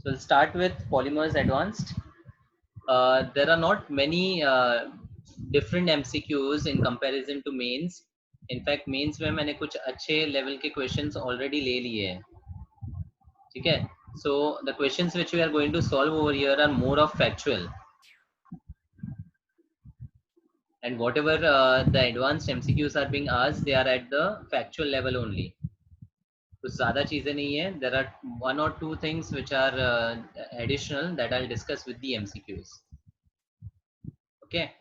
So we'll start with polymers advanced. There are not many different MCQs in comparison to mains. In fact, mains में मैंने कुछ अच्छे level के questions already ले लिए हैं. ठीक है? So the questions which we are going to solve over here are more of factual. And whatever the advanced MCQs are being asked, they are at the factual level only. कुछ ज़्यादा चीज़ें नहीं है. There are one or two things which are additional that I'll discuss with the MCQs. Okay.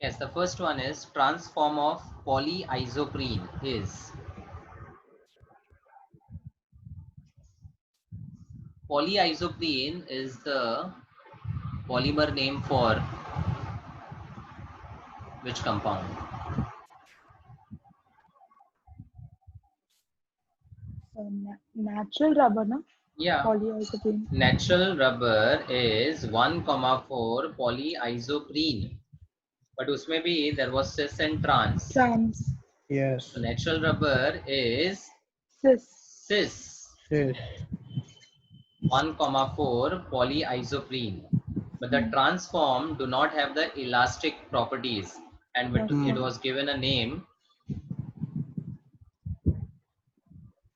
Yes, the first one is trans form of polyisoprene is. Polyisoprene is the polymer name for which compound? Natural rubber, no? Yeah. Polyisoprene. Natural rubber is 1,4 polyisoprene. But उसमें भी there was cis and trans. Trans. Yes. So natural rubber is Cis. cis. Yes. 1,4 polyisoprene. But the trans form do not have the elastic properties, and it was given a name.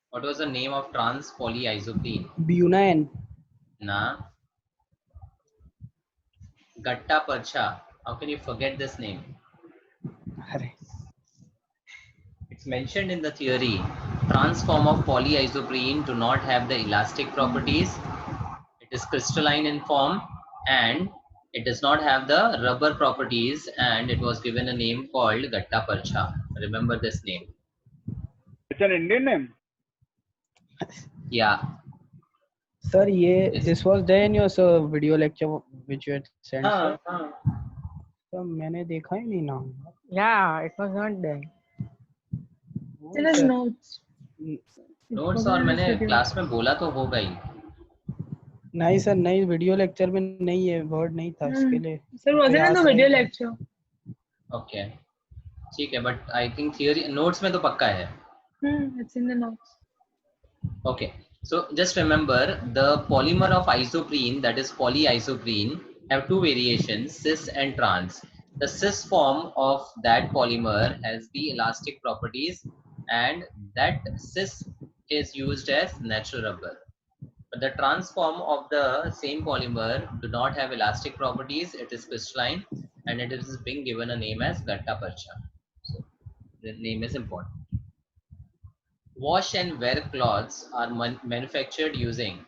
What was the name of trans polyisoprene? Butane. Na. Gatta Parcha. How can you forget this name? It's mentioned in the theory. Trans form of polyisoprene do not have the elastic properties. It is crystalline in form and it does not have the rubber properties, and it was given a name called Gatta Parcha. Remember this name. It's an Indian name. Yeah. Sir, this was there in your video lecture which you had sent. Sir, मैंने देखा ही नहीं नाम. Yeah, it was not there. In his notes. Notes और मैंने class में बोला तो होगा ही. नहीं सर, नहीं वीडियो लेक्चर में नहीं है, वर्ड नहीं था इसके लिए. Sir, wasn't in the video lecture. Okay. ठीक है, but I think theory notes में तो पक्का है. It's in the notes. Okay. So just remember the polymer of isoprene, that is polyisoprene, have two variations, cis and trans. The cis form of that polymer has the elastic properties, and that cis is used as natural rubber. But the trans form of the same polymer do not have elastic properties. It is crystalline, and it is being given a name as Gatta Parcha. So the name is important. Wash and wear cloths are manufactured using,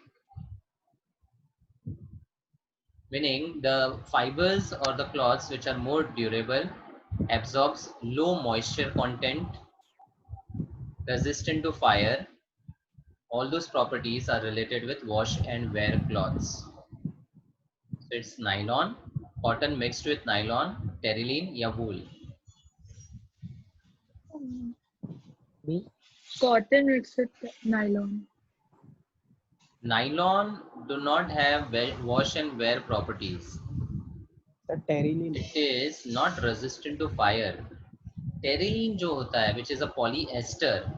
meaning the fibers or the cloths which are more durable, absorbs low moisture content, resistant to fire. All those properties are related with wash and wear cloths. So it's nylon, cotton mixed with nylon, terylene या wool. Cotton mixed with nylon. Nylon do not have wash and wear properties. It is not resistant to fire. Terylene जो होता है, which is a polyester,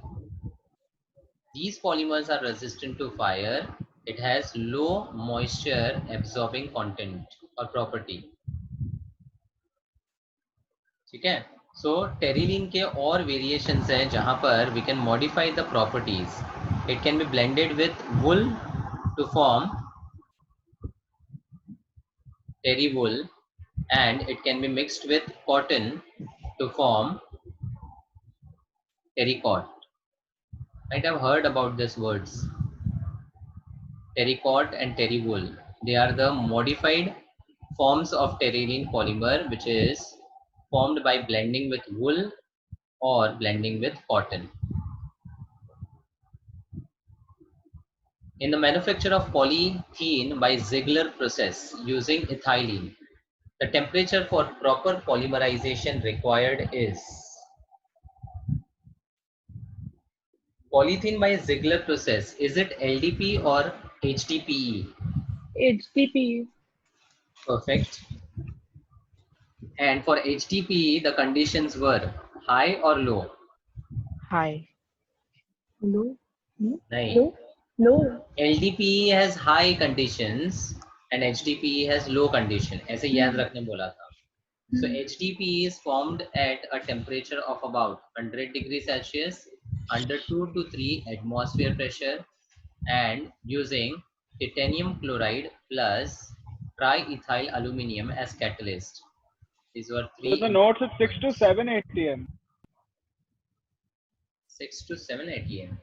these polymers are resistant to fire. It has low moisture absorbing content or property. ठीक है? So terylene के और variations हैं जहाँ पर we can modify the properties. It can be blended with wool to form terry wool, and it can be mixed with cotton to form terrycot. Might have heard about these words. Terrycot and terry wool. They are the modified forms of terylene polymer, which is formed by blending with wool or blending with cotton. In the manufacture of polythene by Ziegler process using ethylene, the temperature for proper polymerization required is. polythene by Ziegler process, is it LDP or HDPE? HDPE. Perfect. And for HDPE, the conditions were high or low? High. Low. No. Nahin. Low. Low. LDPE has high conditions and HDPE has low condition. ऐसे याद रखने बोला था. So HDPE is formed at a temperature of about 100 degrees Celsius, under 2 to 3 atmosphere pressure, and using titanium chloride plus triethyl aluminium as catalyst. These were So three. the notes is 6 to 7 ATM. 6 to 7 ATM.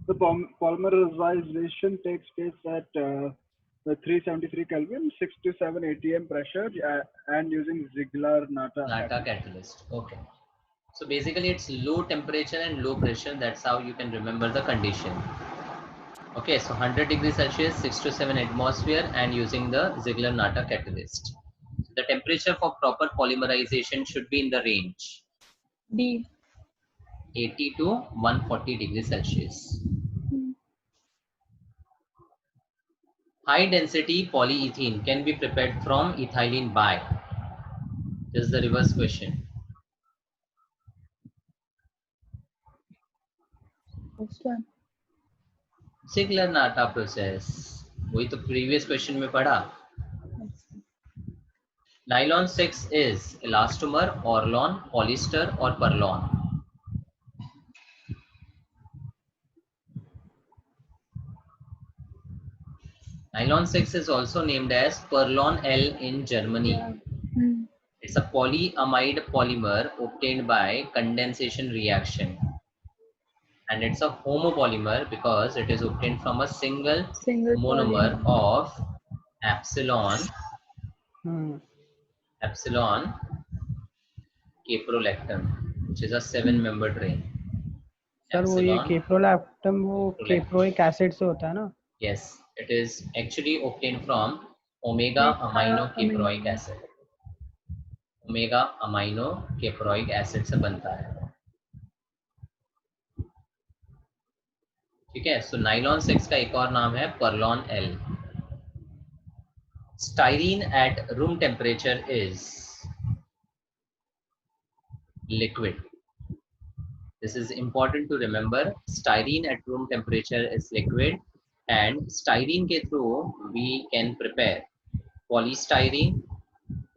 The polymerization takes place at the 373 Kelvin, 6 to 7 ATM pressure, and using Ziegler-Natta. Natta catalyst. Okay. So basically it's low temperature and low pressure. That's how you can remember the condition. Okay, so 100 degrees Celsius, 6 to 7 atmosphere, and using the Ziegler-Natta catalyst. So the temperature for proper polymerization should be in the range D. 80 to 140 degrees Celsius. High density polyethylene can be prepared from ethylene by. This is the reverse question. First one. Ziegler-Natta process. वही तो previous question में पढ़ा. Nylon 6 is elastomer, Orlon, polyester or Perlon? Nylon 6 is also named as Perlon L in Germany. Yeah. It's a polyamide polymer obtained by condensation reaction. And it's a homopolymer because it is obtained from a single monomer of epsilon caprolactam, which is a 7-membered ring. Sir वो ये caprolactam वो caproic acid से होता है ना? Yes, it is actually obtained from omega amino caproic acid. Omega amino caproic acid से बनता है. ठीक है. So nylon 6 का एक और नाम है Perlon L. Styrene at room temperature is liquid. This is important to remember. Styrene at room temperature is liquid, and styrene के through we can prepare polystyrene,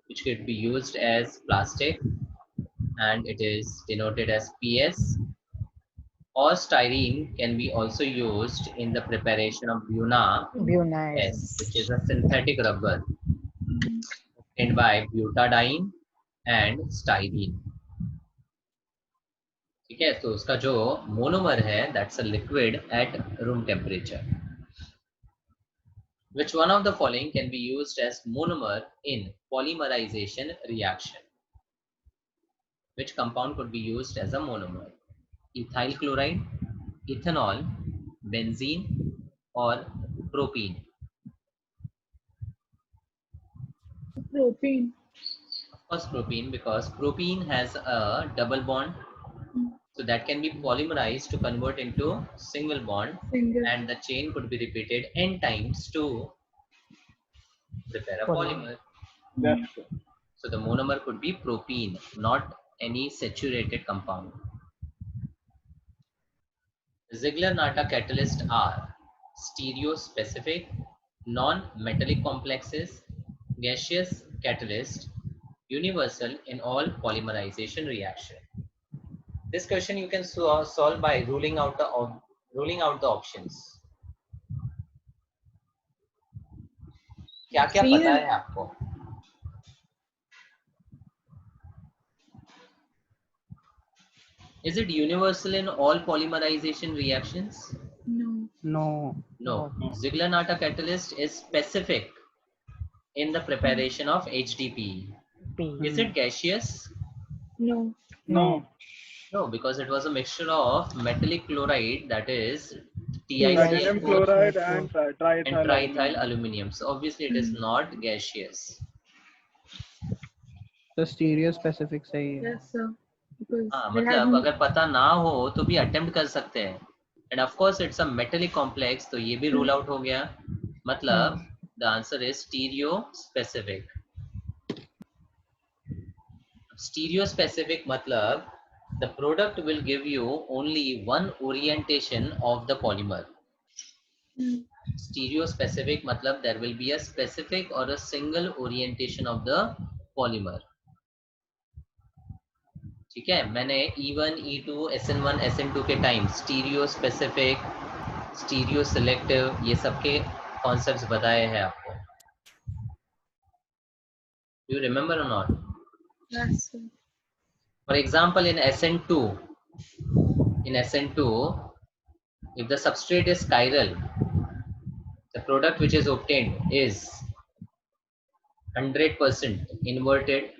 which could be used as plastic, and it is denoted as PS. Or styrene can be also used in the preparation of Buna S, which is a synthetic rubber obtained by butadiene and styrene. ठीक है, तो उसका जो monomer है that's a liquid at room temperature. Which one of the following can be used as monomer in polymerization reaction? Which compound could be used as a monomer? Ethyl chloride, ethanol, benzene or propene? Propene. Of course propene, because propene has a double bond. So that can be polymerized to convert into single bond, and the chain could be repeated n times to prepare a polymer. Yes. So the monomer could be propene, not any saturated compound. Ziegler-Natta catalysts are stereospecific, non-metallic complexes, gaseous catalyst, universal in all polymerization reaction. This question you can solve by ruling out the options. क्या क्या पता है आपको? Is it universal in all polymerization reactions? No. No. Ziegler-Natta catalyst is specific in the preparation of HDPE. Is it gaseous? No. No, because it was a mixture of metallic chloride, that is Titanium chloride and triethyl aluminium. So obviously it is not gaseous. तो stereo specific सही है. Yes, sir. Because हाँ, they have मतलब अगर पता ना हो तो भी अटेम्प्ट कर सकते हैं. End of course it's a metallic complex, तो ये भी रूल आउट हो गया. मतलब the answer is stereo specific. Stereo specific मतलब the product will give you only one orientation of the polymer. Stereo specific मतलब there will be a specific or a single orientation of the polymer. ठीक है, मैंने E1, E2, SN1, SN2 के time stereo specific, stereo selective ये सब के concepts बताए हैं आपको. You remember or not? yes, sir. For example, in SN2, if the substrate is chiral, the product which is obtained is 100% inverted.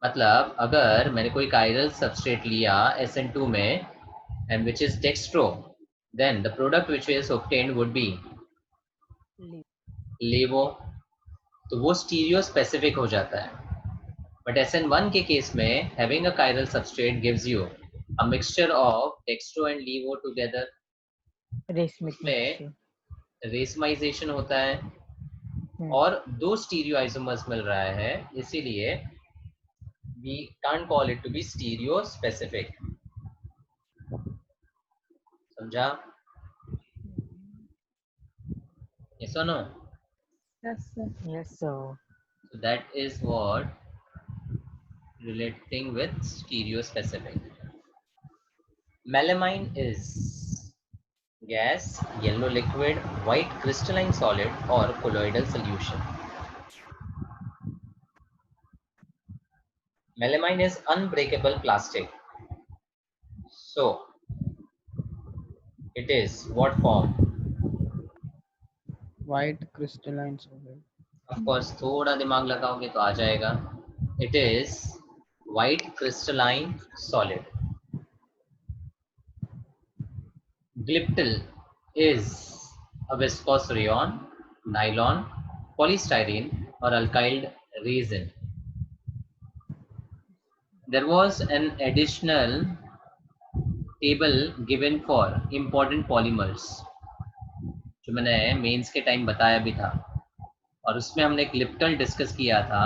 मतलब अगर मैंने कोई chiral substrate लिया SN2 में and which is dextro, then the product which is obtained would be levo. तो वो stereo specific हो जाता है. But SN1 के केस में having a chiral substrate gives you a mixture of dextro and levo together. में racemisation होता है और दो स्टीरियो आइसोमर्स मिल रहा है, इसीलिए we can't call it to be stereo specific. समझा? Yes or no? Yes, sir. Yes, sir. So that is what relating with stereo specific. Melamine is gas, yellow liquid, white crystalline solid or colloidal solution. Melamine is unbreakable plastic. So it is what form? White crystalline solid. Of course, थोड़ा दिमाग लगाओगे तो आ जाएगा. It is white crystalline solid. Glyptyl is a viscose rayon, nylon, polystyrene or alkyl resin. There was an additional table given for important polymers जो मैंने mains के time बताया भी था, और उसमें हमने ग्लिप्टल डिस्कस किया था.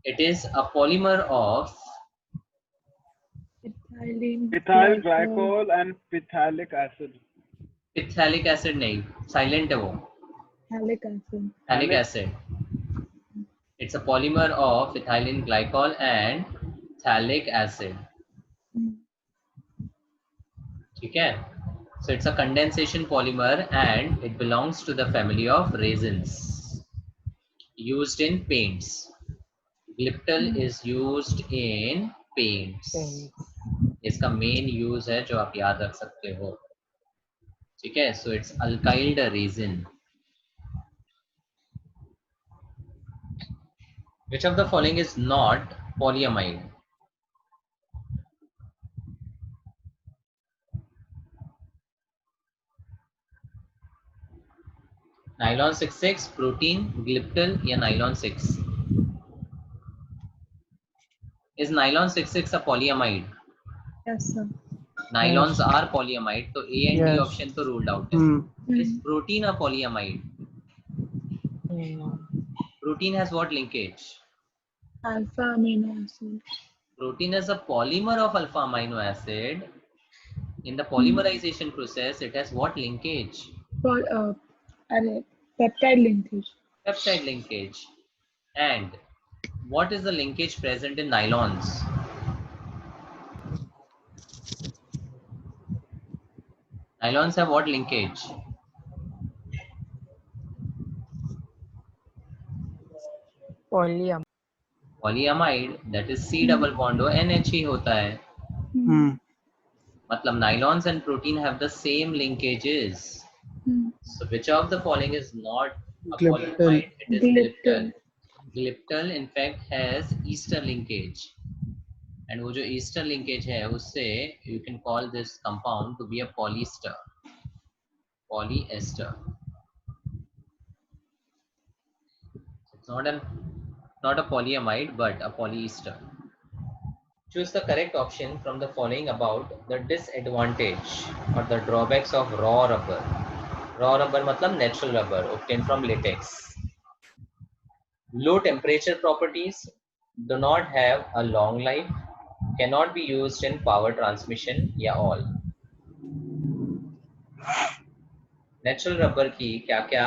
It is a polymer of Ethyl glycol and phthalic acid. Phthalic acid नहीं, साइलेंट है वो. Phthalic acid. Phthalic acid. It's a polymer of ethylene glycol and phthalic acid. ठीक है. So it's a condensation polymer and it belongs to the family of resins used in paints. Glyptyl is used in paints. इसका main use है जो आप याद रख सकते हो. ठीक है. So it's alkyl resin. Which of the following is not polyamide? Nylon 66, protein, glyptyl या nylon 6? Is nylon 66 a polyamide? Yes, sir. Nylons are polyamide, तो A and D option तो ruled out है. Is protein a polyamide? Protein has what linkage? Alpha amino acid. Protein is a polymer of alpha amino acid. In the polymerization process, it has what linkage? Peptide linkage. Peptide linkage. And what is the linkage present in nylons? Nylons have what linkage? Polyamide, that is C double bond हो, NH ही होता है. मतलब nylons and protein have the same linkages. So which of the following is not a polyamide? It is glyptyl. Glyptyl in fact has ester linkage. And वो जो ester linkage है उससे you can call this compound to be a polyester. Polyester. not a polyamide but a polyester. Choose the correct option from the following about the disadvantage or the drawbacks of raw rubber. Raw rubber matlab natural rubber obtained from latex. Low temperature properties, do not have a long life, cannot be used in power transmission या all. Natural rubber की क्या क्या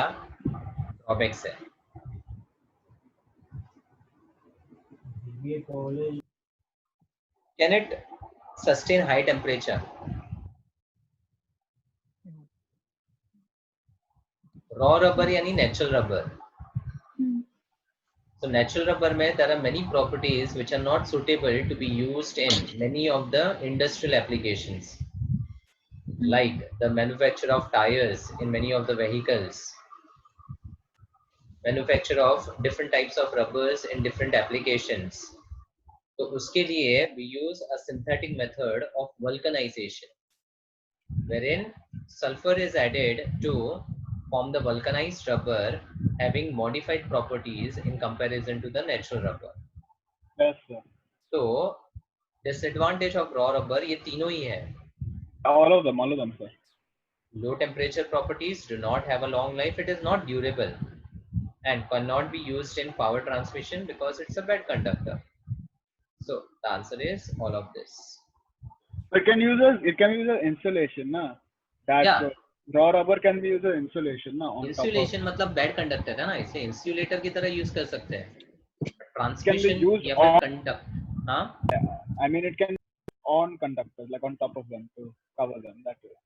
drawbacks है? Can it sustain high temperature? Raw rubber यानी natural rubber. So natural rubber में there are many properties which are not suitable to be used in many of the industrial applications, like the manufacture of tires in many of the vehicles, manufacture of different types of rubbers in different applications. तो उसके लिए we use a synthetic method of vulcanization, wherein sulfur is added to form the vulcanized rubber having modified properties in comparison to the natural rubber. Yes, sir. So disadvantage of raw rubber ये तीनों ही है. All of them, sir. Low temperature properties, do not have a long life, it is not durable, and cannot be used in power transmission because it's a bad conductor. So the answer is all of this. It can use as insulation, na? That Yeah. Raw rubber can be used as insulation, na? Insulation मतलब bad conductor है ना, इसे insulator की तरह use कर सकते हैं. Transmission used या फिर on- conduct, हाँ? I mean, it can be on conductors, like on top of them to cover them that way.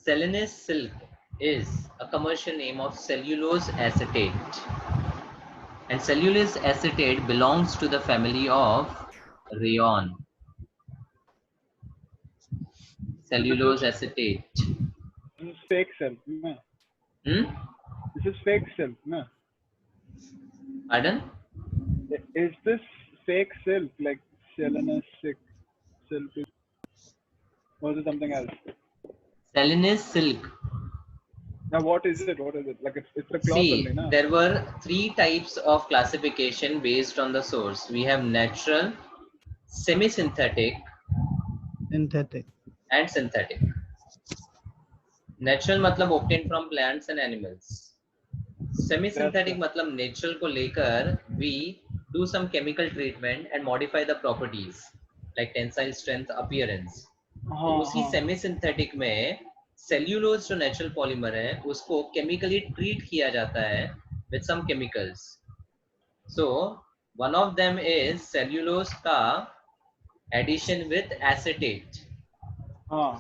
Celanese silk is a commercial name of cellulose acetate, and cellulose acetate belongs to the family of rayon. Cellulose acetate. This is fake silk, na? This is fake silk, na? Pardon? Is this fake silk, like Celanese silk, or is it something else? Celanese silk. Now, what is it? Like it's a cloth See, only, na? there were 3 types of classification based on the source. We have natural, semi-synthetic, Synthetic. and synthetic. Natural मतलब obtained from plants and animals. Semi-synthetic मतलब natural को लेकर we do some chemical treatment and modify the properties like tensile strength, appearance. तो उसी semi-synthetic में cellulose जो natural polymer है उसको chemically treat किया जाता है with some chemicals. So one of them is cellulose का addition with acetate.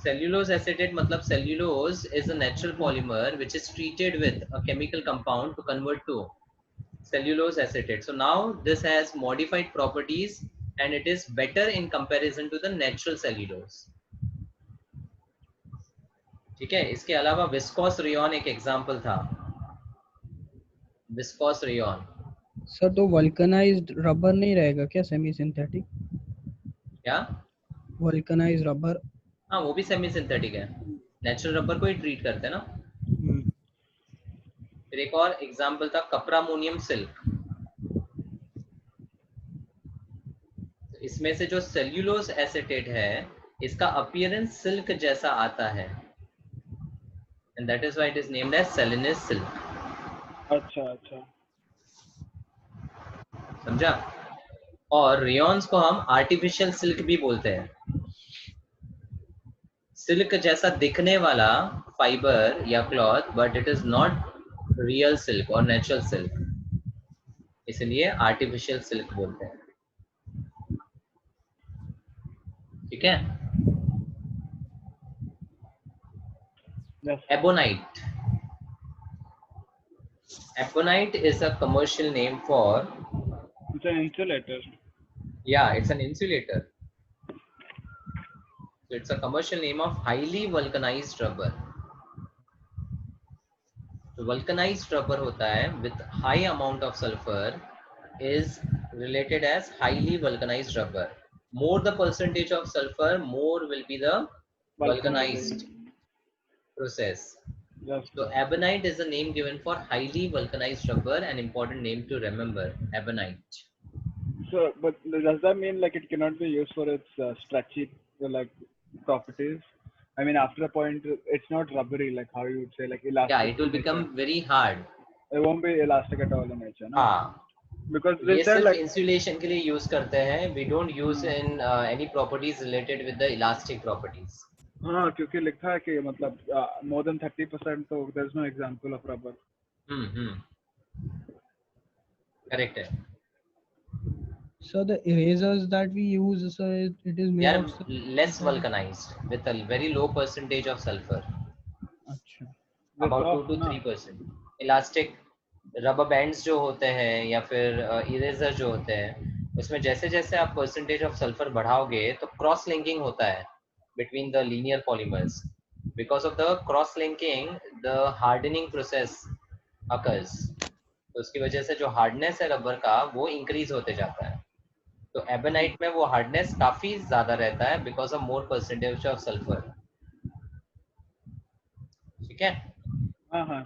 Cellulose acetate matlab cellulose is a natural polymer which is treated with a chemical compound to convert to cellulose acetate. So now this has modified properties and it is better in comparison to the natural cellulose. ठीक है, इसके अलावा viscose rayon एक example था. Viscose rayon. Sir तो vulcanised rubber नहीं रहेगा क्या सेमी सिंथेटिक? क्या? Vulcanised rubber. हाँ वो भी सेमी सिंथेटिक है, नेचुरल रबर को ही ट्रीट करते हैं ना. फिर एक और एग्जांपल था कपरामोनियम सिल्क. इसमें से जो सेल्यूलोज एसिटेट है इसका अपीयरेंस सिल्क जैसा आता है and that is why it is named as selenious silk. अच्छा समझा? और रेयॉन्स को हम आर्टिफिशियल सिल्क भी बोलते हैं. सिल्क जैसा दिखने वाला फाइबर या cloth but it is not real silk और नेचुरल सिल्क, इसलिए आर्टिफिशियल सिल्क बोलते हैं. ठीक है. Ebonite. Ebonite is a commercial name for. It's an insulator. Yeah, it's an insulator. So it's a commercial name of highly vulcanized rubber. So vulcanized rubber होता है with high amount of sulfur is related as highly vulcanized rubber. More the percentage of sulfur, more will be the vulcanized process. Yes. So ebonite is a name given for highly vulcanized rubber, an important name to remember. Ebonite. So, but does that mean like it cannot be used for its stretchy like properties? I mean, after a point, it's not rubbery like how you would say like elastic. Yeah, it will in nature. become very hard. It won't be elastic at all in nature, no? हाँ, Because ये they said सिर्फ like insulation के लिए use करते हैं. We don't use in any properties related with the elastic properties. हाँ, क्योंकि लिखा है कि मतलब more than 30%, so there's no example of rubber. Correct है. So the erasers that we use, so it is They made are of. less vulcanized with a very low percentage of sulfur. अच्छा. About 2 to 3%. Elastic rubber bands जो होते हैं या फिर eraser जो होते हैं, उसमें जैसे जैसे आप percentage of sulfur बढ़ाओगे तो cross linking होता है between the linear polymers. Because of the cross linking, the hardening process occurs. तो उसकी वजह से जो हार्डनेस है रबर का वो इंक्रीज होते जाता है. तो एबोनाइट में वो हार्डनेस काफी ज्यादा रहता है because of more percentage of sulphur. ठीक है. हाँ.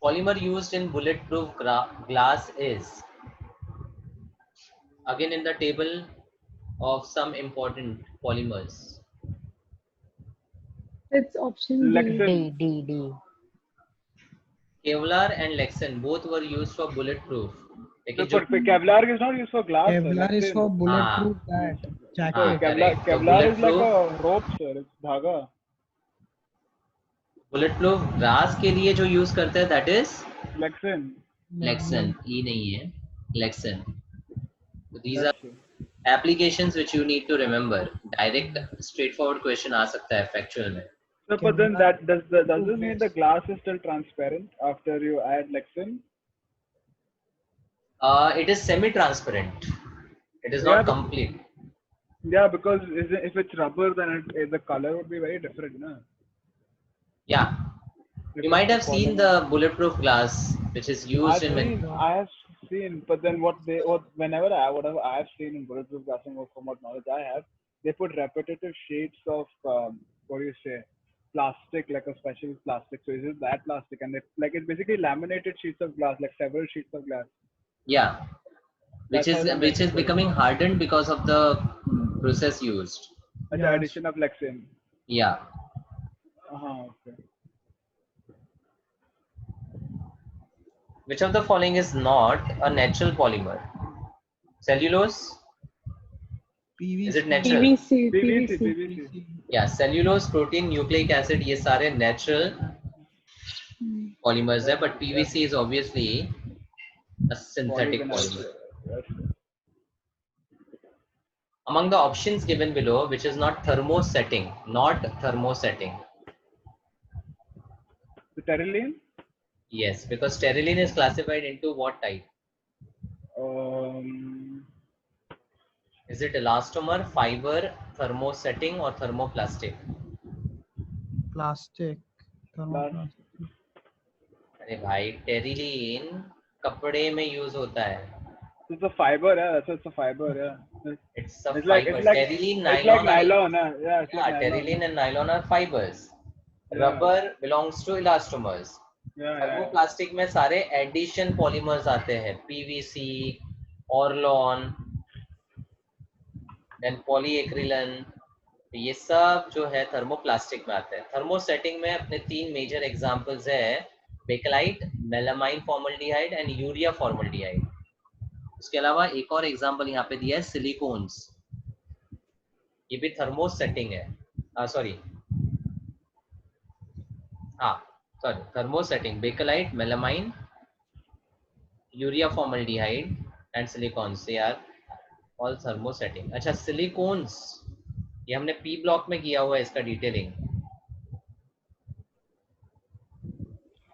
Polymer used in bulletproof glass is, again in the table of some important polymers. It's option Lexan. D. Kevlar and Lexan both were used for bulletproof. But Kevlar is not used for glass. Kevlar is for bulletproof jacket. Kevlar is like a rope, sir. It's धागा. Bulletproof glass के लिए जो use करते हैं that is Lexan. Lexan. ई नहीं है, Lexan. So these are applications which you need to remember. Direct straightforward question आ सकता है factual में. So, but then that does this mean the glass is still transparent after you add Lexan? It is semi-transparent. It is not complete. Yeah, because if it's rubber, then the color would be very different, no? Yeah. You might have seen the bulletproof glass which is used I have seen, but then whenever I have seen in bulletproof glass, and from what knowledge I have, they put repetitive sheets of what do you say, plastic, like a special plastic. So is it that plastic? And it's basically laminated sheets of glass, like several sheets of glass. Yeah, which is becoming hardened because of the process used. The addition of Lexan. Yeah. Okay. Which of the following is not a natural polymer? Cellulose? PVC. Is it natural? PVC. Yeah, cellulose, protein, nucleic acid, ये सारे natural polymers है, but PVC is obviously a synthetic polymer. Among the options given below, which is not thermosetting? The Terylene? Yes, because terylene is classified into what type? Is it elastomer, fiber, thermosetting or thermoplastic? Plastic. अरे भाई terylene कपड़े में use होता है. It's a fiber, yeah. It's a fiber, yeah. It's a fiber. Terylene, nylon. It's like nylon, yeah. It's like terylene and nylon are fibers. Rubber belongs to elastomers. Thermoplastic में सारे addition polymers आते हैं. PVC, Orlon, then polyacrylan. ये सब जो है thermoplastic में आते हैं. थर्मोसेटिंग में अपने 3 मेजर एग्जांपल्स है, Bakelite, melamine formaldehyde and urea formaldehyde. उसके अलावा एक और एग्जांपल यहाँ पे दिया है सिलिकॉन्स. ये भी थर्मोसेटिंग है. Thermosetting, Bakelite, melamine, urea formaldehyde and silicones, they are all thermosetting. अच्छा, सिलिकॉन्स ये हमने पी ब्लॉक में किया हुआ है इसका डिटेलिंग.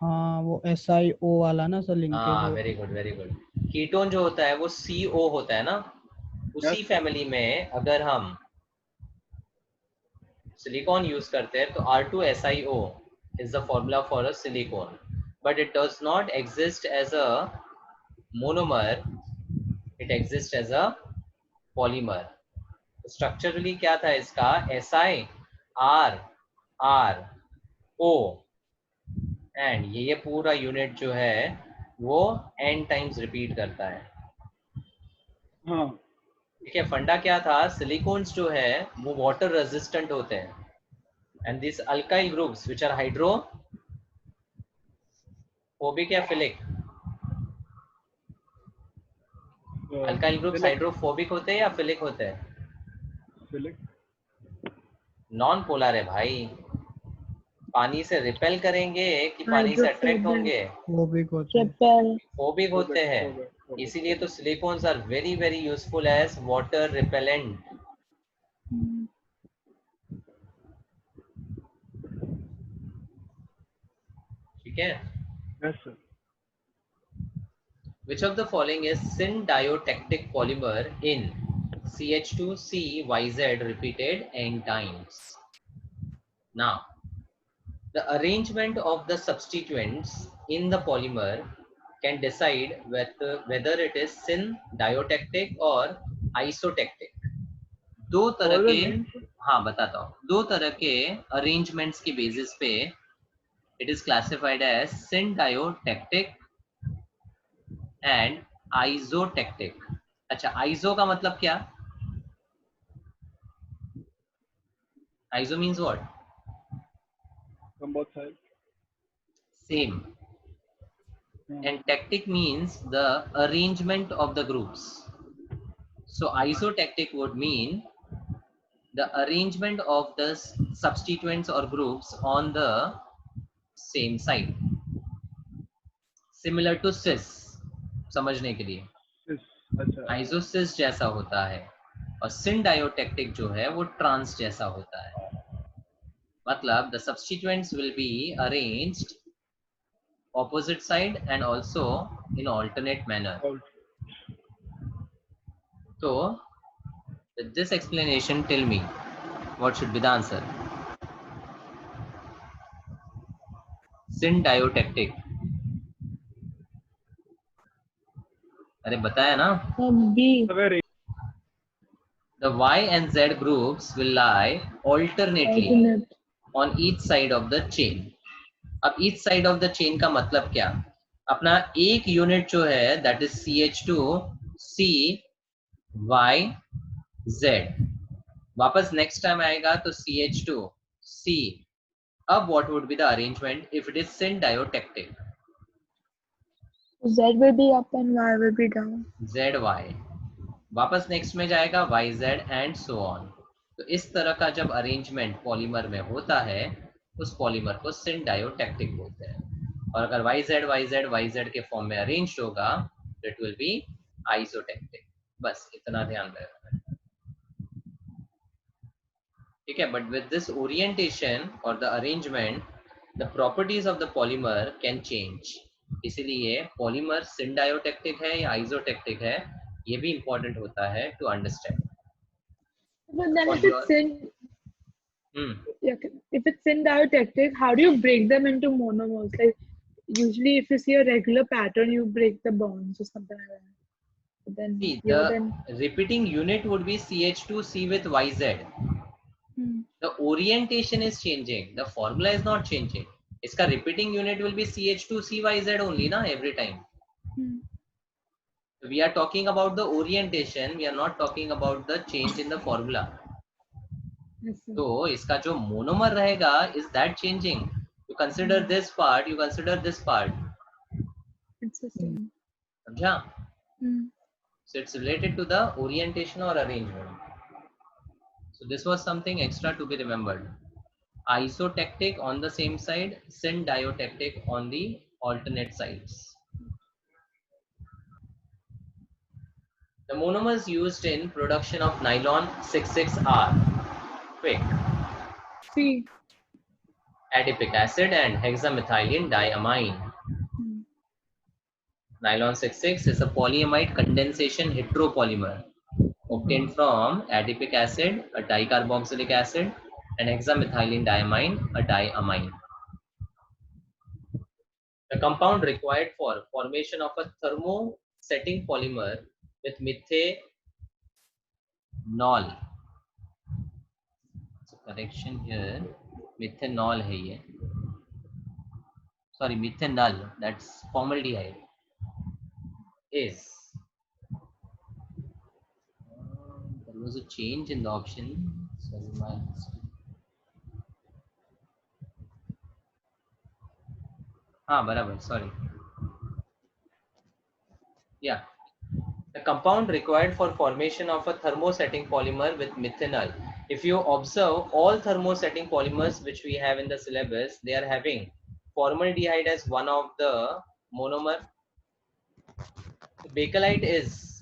हाँ, वो SiO वाला ना सर लिंकेज. हाँ, वेरी गुड. कीटोन जो होता है वो CO होता है ना, उसी फैमिली में अगर हम सिलिकॉन यूज करते हैं तो R2SiO is the formula for a silicone, but it does not exist as a monomer, it exists as a polymer. Structurally क्या था इसका? Si, R, O and ये पूरा यूनिट जो है वो n टाइम्स रिपीट करता है. हाँ. ठीक है. फंडा क्या था, सिलिकॉन्स जो है वो वाटर रेजिस्टेंट होते हैं and these alkyl groups which are hydrophobic या philic. अल्काइल ग्रुप्स हाइड्रोफोबिक होते हैं या फिलिक होते हैं? Philic. नॉन पोलर है भाई. पानी से रिपेल करेंगे कि पानी से अट्रैक्ट होंगे? वो भी होते हैं. Repel. फोबिक होते हैं. इसीलिए तो silicones are very very useful as water repellent. ठीक है. Yes, sir. Which of the following is syndiotactic polymer in CH2CYZ repeated n times? Now, the arrangement of the substituents in the polymer can decide whether it is syndiotactic or isotactic. दो तरह के, हाँ बताता हूँ, दो तरह के arrangements की बेसिस पे it is classified as syndiotactic and isotactic. अच्छा, iso का मतलब क्या? Iso means what? From both sides. Same. And tactic means the arrangement of the groups. So isotactic would mean the arrangement of the substituents or groups on the same side. Similar to cis. समझने के लिए आइसोसिस जैसा होता है और syndiotactic जो है वो ट्रांस जैसा होता है. मतलब the substituents will be arranged opposite side and also in alternate manner. So with this explanation, tell me what should be the answer? syndiotactic. अरे बताया ना. B. The Y and Z groups will lie alternately on each side of the chain. अब each side of the chain का मतलब क्या? अपना एक unit जो है that is CH2CYZ वापस next time आएगा तो CH2C. अब what would be the arrangement if it is syndiotactic? Z will be up and Y will be down. ZY वापस नेक्स्ट में जाएगा YZ एंड सो ऑन. तो इस तरह का जब अरेंजमेंट पॉलीमर में होता है उस पॉलीमर को syndiotactic बोलते हैं. और अगर YZ के फॉर्म में अरेंज होगा तो इट विल बी isotactic. बस इतना ध्यान रखना. ठीक है. बट विद दिस ओरिएंटेशन और the arrangement the properties of the polymer can change. इसीलिए पॉलीमर syndiotactic है या isotactic है ये भी important होता है to understand. But then if it's syndiotactic, how do you break them into monomers? Like usually if you see a regular pattern, you break the bonds or something like that. But then See, the repeating unit would be CH2C with YZ. The orientation is changing. The formula is not changing. इसका repeating unit will be CH2CYZ only ना every time. We are talking about the orientation. We are not talking about the change in the formula. तो इसका जो monomer रहेगा is that changing? You consider this part. You consider this part. It's the same. समझा? So it's related to the orientation or arrangement. So this was something extra to be remembered. Isotactic on the same side, syndiotactic on the alternate sides. The monomers used in production of nylon 66 are quick. C. Adipic acid and hexamethylene diamine. Nylon 66 is a polyamide condensation heteropolymer obtained from adipic acid, a dicarboxylic acid, and hexamethylene diamine, a diamine. The compound required for formation of a thermosetting polymer with methanol. So correction here, methanol है ये. sorry, methanol, that's formaldehyde, is there was a change in the option. Sorry, my barabar, sorry. Yeah, the compound required for formation of a thermosetting polymer with methanol. If you observe all thermosetting polymers which we have in the syllabus, they are having formaldehyde as one of the monomer. Bakelite is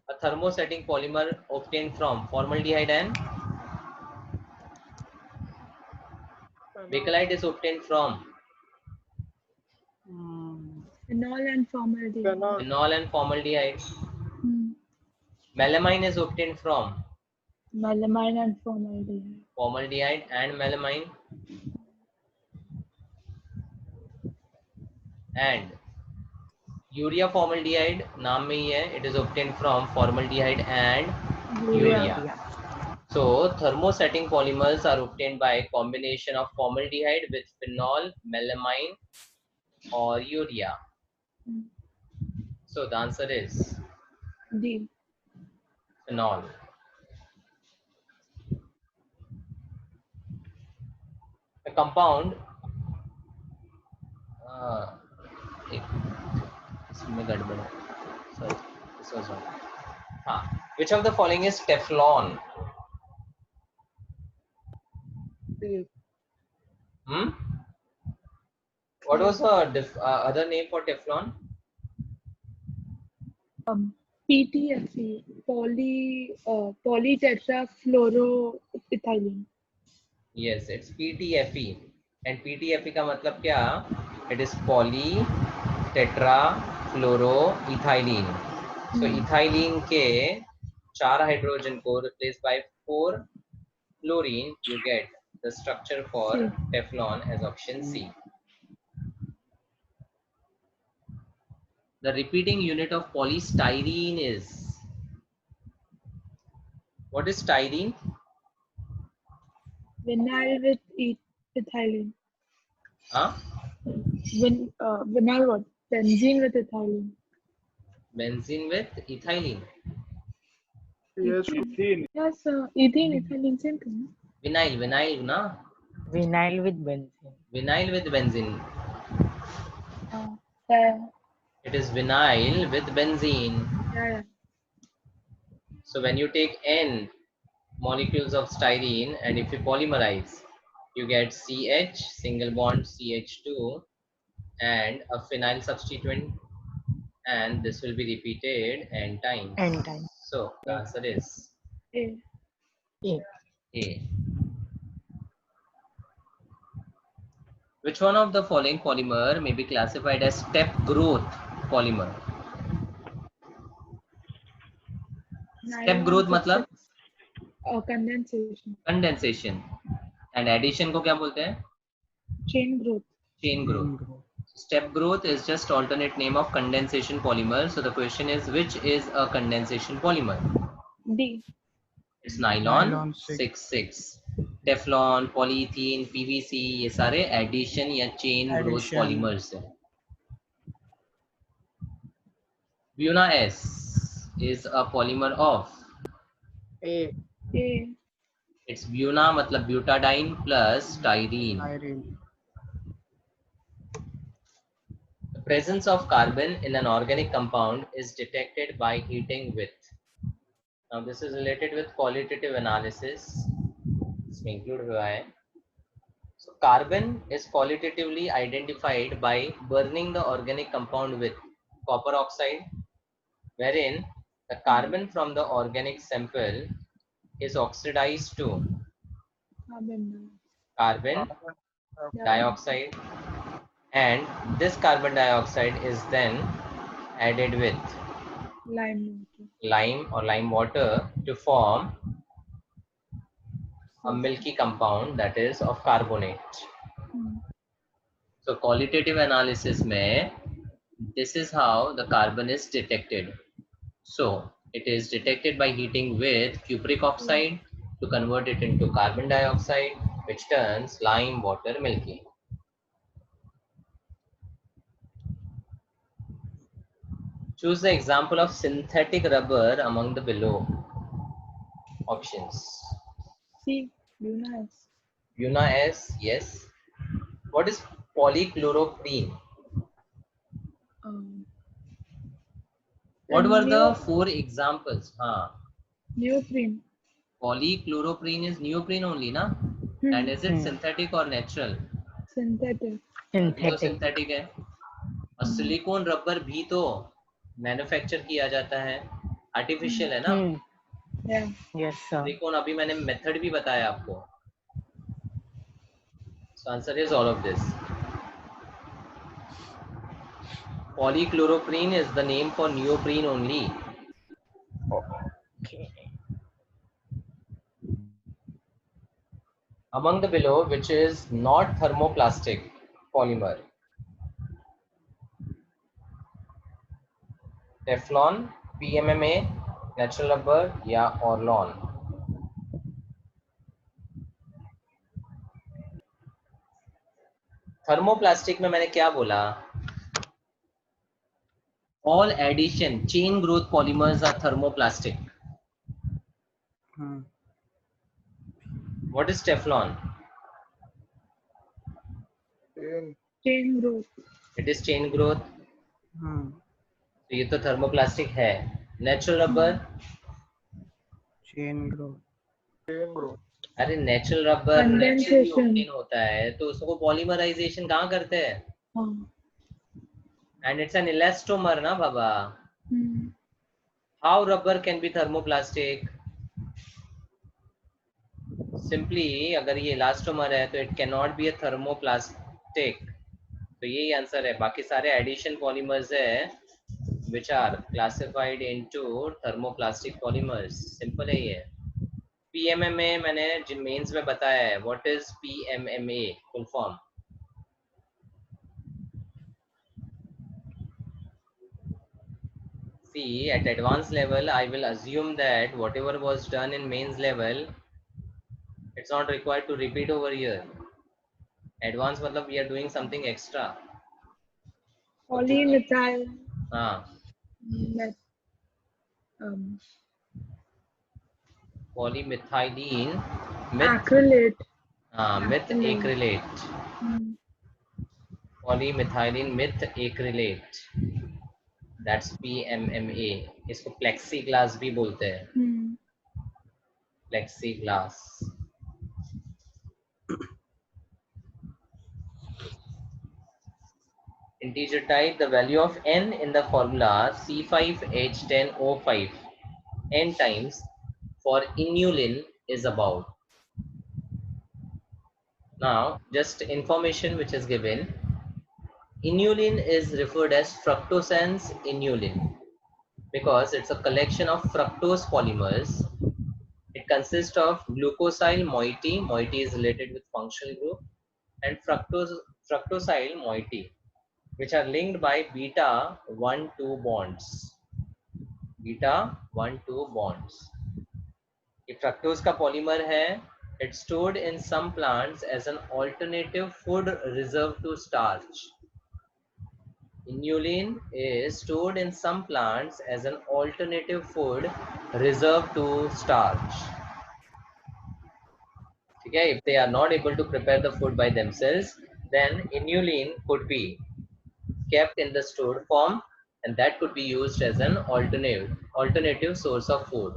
a thermosetting polymer obtained from formaldehyde, and bakelite is obtained from Phenol and formaldehyde. phenol and formaldehyde. Hmm. Melamine is obtained from Melamine and formaldehyde. formaldehyde and melamine. And urea formaldehyde, नाम में ही है, it is obtained from formaldehyde and urea. So thermosetting polymers are obtained by a combination of formaldehyde with phenol, melamine or urea. So the answer is D. phenol. A compound इसमें गड़बड़ है. Sorry, this was wrong. Which of the following is Teflon? What was the other name for Teflon? PTFE, polytetrafluoroethylene. Yes, it's PTFE. And PTFE का मतलब क्या? It is polytetrafluoroethylene. So ethylene के 4 hydrogen को replaced by 4 fluorine, you get the structure for Teflon as option C. The repeating unit of polystyrene is, what is styrene? Vinyl with ethylene. Huh? Vinyl what? Benzene with ethylene. Benzene with ethylene. Yes, ethene. Yes, ethylene, same thing. Vinyl na? Vinyl with benzene. Vinyl with benzene. Yeah. It is vinyl with benzene. Yeah. So when you take N molecules of styrene and if you polymerize, you get CH, single bond CH2 and a phenyl substituent, and this will be repeated n times. N times. So the answer is A. A. Which one of the following polymer may be classified as step growth polymer? Step growth मतलब condensation. Condensation. And addition को क्या बोलते हैं? Chain growth. Chain growth. Step growth is just alternate name of condensation polymer. So the question is, which is a condensation polymer? D. It's nylon 6,6. Teflon, polyethylene, PVC, ये सारे addition या chain growth polymers हैं. Buna S is a polymer of A. It's buna मतलब butadiene plus styrene. The presence of carbon in an organic compound is detected by heating with. Now this is related with qualitative analysis. इसमें include हुआ है. So carbon is qualitatively identified by burning the organic compound with copper oxide, wherein the carbon from the organic sample is oxidized to carbon dioxide, and this carbon dioxide is then added with lime or lime water to form a milky compound that is of carbonate. So qualitative analysis mein, this is how the carbon is detected. So it is detected by heating with cupric oxide to convert it into carbon dioxide, which turns lime water milky. Choose the example of synthetic rubber among the below options. C. Buna S. Buna S, yes. What is polychloroprene? What were the 4 examples? Neoprene. Polychloroprene is neoprene only, na? And is it synthetic or natural? Synthetic. ये तो Synthetic. synthetic है. और silicone rubber भी तो manufacture किया जाता है, artificial है ना. Yeah. Yes, sir. सिलिकॉन अभी मैंने मेथड भी बताया आपको. So answer is all of this. Polychloroprene is the name for neoprene only. Okay. Among the below, which is not thermoplastic polymer? Teflon, PMMA, natural rubber या Orlon? Thermoplastic में मैंने क्या बोला? All addition chain growth polymers are thermoplastic. What is Teflon? Chain growth. It is chain growth. तो ये तो thermoplastic है. Natural rubber? Chain growth. अरे नेचुरल रबर नेचुरली ऑब्टेन होता है, तो उसको पॉलीमराइजेशन कहाँ करते हैं? एंड इट्स एन इलास्टोमर ना बाबा. How rubber can be thermoplastic? Simply अगर ये इलास्टोमर है तो it can not be a thermoplastic. तो यही आंसर है. बाकी सारे एडिशन पॉलीमर्स है which are classified into thermoplastic polymers. Simple है ये. PMMA मैंने जिन मेंस में बताया है. What is PMMA full form? See, at advanced level, I will assume that whatever was done in mains level, it's not required to repeat over here. Advanced मतलब we are doing something extra. Polymethyl. हाँ. Polymethylene acrylate. methacrylate. Polymethylene methacrylate. That's PMMA. इसको plexiglass भी बोलते हैं. Plexiglass. Integer type, the value of N in the formula C5H10O5 N times for inulin is about. Now, just information which is given. Inulin is referred as fructosense inulin because it's a collection of fructose polymers. It consists of glucosyl moiety. Moiety is related with functional group, and fructosyl moiety, which are linked by beta 1,2 bonds. Beta 1,2 bonds. If fructose का polymer है, it's stored in some plants as an alternative food reserved to starch. Inulin is stored in some plants as an alternative food reserved to starch. Okay, if they are not able to prepare the food by themselves, then inulin could be kept in the stored form, and that could be used as an alternative source of food.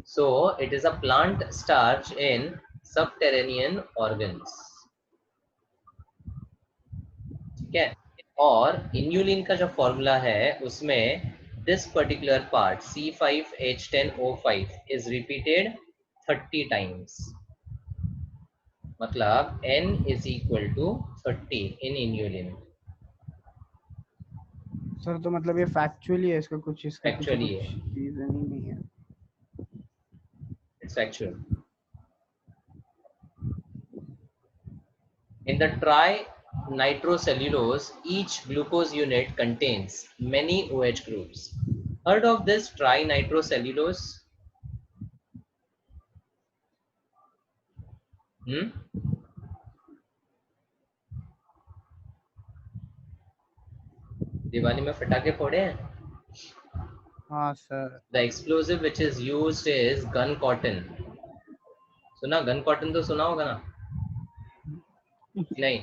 So it is a plant starch in subterranean organs. Okay. और inulin का जो formula है उसमें this particular part C5H10O5 is repeated 30 times. मतलब N is equal to 30 in inulin. Sir तो मतलब ये factually है, इसका कुछ Factually है. रीजन ही नहीं है. It's factual. In the tri-nitrocellulose, each glucose unit contains many OH groups. Heard of this tri-nitrocellulose? Diwali में फटाके फोड़े हैं? हाँ sir. The explosive which is used is gun cotton. सुना गन कॉटन तो सुना होगा ना? नहीं.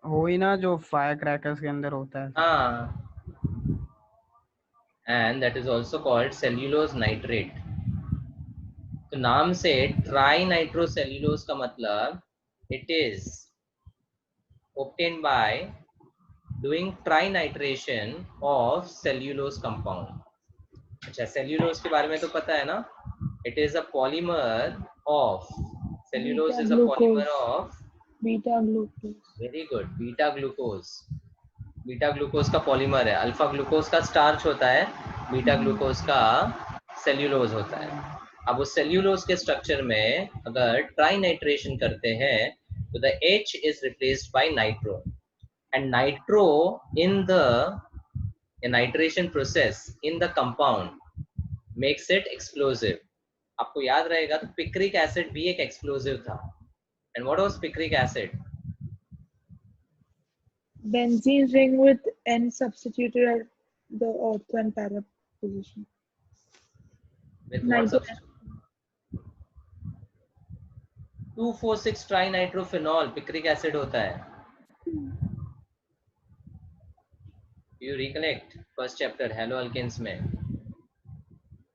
वही ना जो फायर क्रैकर्स के अंदर होता है। हाँ. And that is also called cellulose nitrate. तो नाम से ट्राई नाइट्रोसेल्यूलोज का मतलब it is obtained by doing trinitration of cellulose compound. अच्छा सेल्यूलोज के बारे में तो पता है ना? It is a polymer of cellulose is a polymer of beta glucose. very good beta glucose. Beta glucose का पॉलीमर है. अल्फा ग्लूकोज का स्टार्च होता है, बीटा ग्लूकोज का सेल्यूलोज होता है. अब उस सेल्यूलोज के स्ट्रक्चर में अगर ट्राइनाइट्रेशन करते हैं तो the H is replaced by nitro and nitro in the nitration process in the compound makes it explosive. आपको याद रहेगा तो पिक्रिक एसिड भी एक एक्सप्लोसिव था. And what was picric acid? Benzene ring with N substituted at the ortho and para position. With what substance? 2,4,6 trinitrophenol picric acid होता है. You recollect first chapter haloalkanes में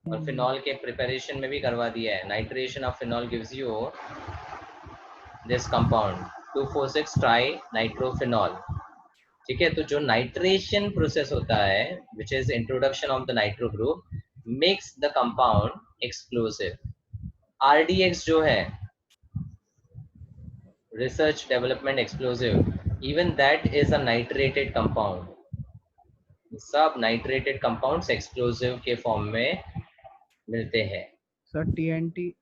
और फिनॉल के preparation में भी करवा दिया है. Nitration of phenol gives you this compound 2,4,6 trinitrophenol. ठीक है. तो जो नाइट्रेशन प्रोसेस होता है which is introduction of the nitro group makes the compound explosive. RDX जो है research development explosive, even that is a नाइट्रेटेड compound. सब नाइट्रेटेड कंपाउंड्स एक्सप्लोसिव के फॉर्म में मिलते हैं. Sir TNT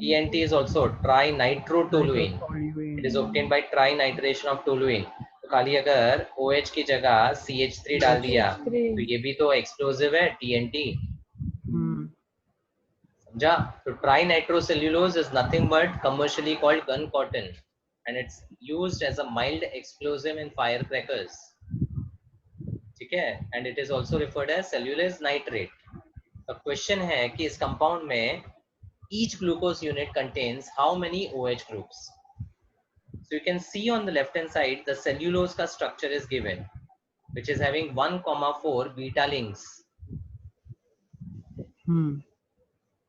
TNT is also trinitrotoluene. It is obtained by trinitration of toluene. तो खाली अगर OH की जगह CH3 डाल दिया तो ये भी तो एक्सप्लोसिव है TNT. समझा? तो trinitrocellulose is nothing but commercially called gun cotton and it's used as a mild explosive in firecrackers. ठीक है. And it is also referred as cellulose nitrate. The question है कि इस कंपाउंड में each glucose unit contains how many OH groups? So you can see on the left hand side the cellulose का structure is given which is having 1,4 beta links.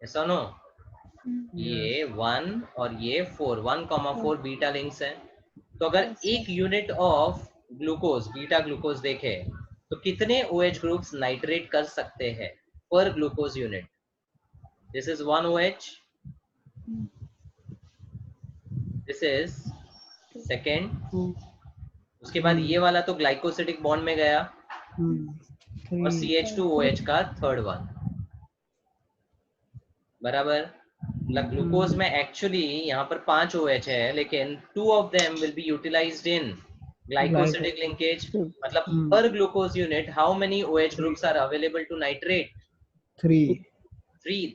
Yes or no? ये 1 और ये 4 1,4 beta links हैं. तो अगर एक unit of glucose beta glucose देखे तो कितने OH ग्रुप्स नाइट्रेट कर सकते हैं पर glucose unit? This is 1 OH. This is second. उसके बाद ये वाला तो ग्लाइकोसिडिक बॉन्ड में गया और CH2OH का थर्ड वन. बराबर. मतलब ग्लूकोज में एक्चुअली यहाँ पर 5 OH है लेकिन 2 of them will be utilized in glycosidic linkage. मतलब per glucose unit how many OH groups are available to nitrate? 3.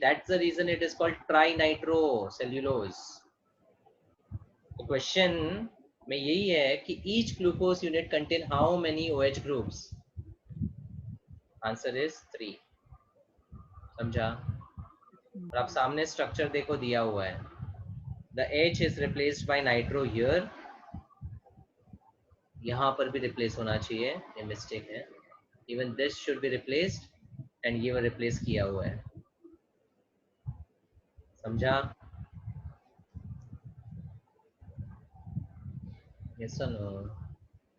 That's the reason it is called trinitrocellulose. The question में यही है कि each glucose unit contain how many OH groups? Answer is 3. समझा? और आप सामने structure देखो दिया हुआ है. The H is replaced by nitro here. यहाँ पर भी रिप्लेस होना चाहिए, ये मिस्टेक है. Even this should be replaced and ये रिप्लेस किया हुआ है. समझा? Yes or no?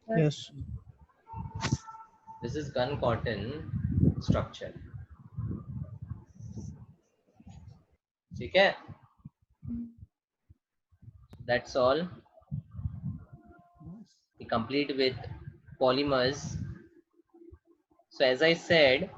Yes. This is gun cotton structure. ठीक है? That's all. We complete with polymers. So as I said,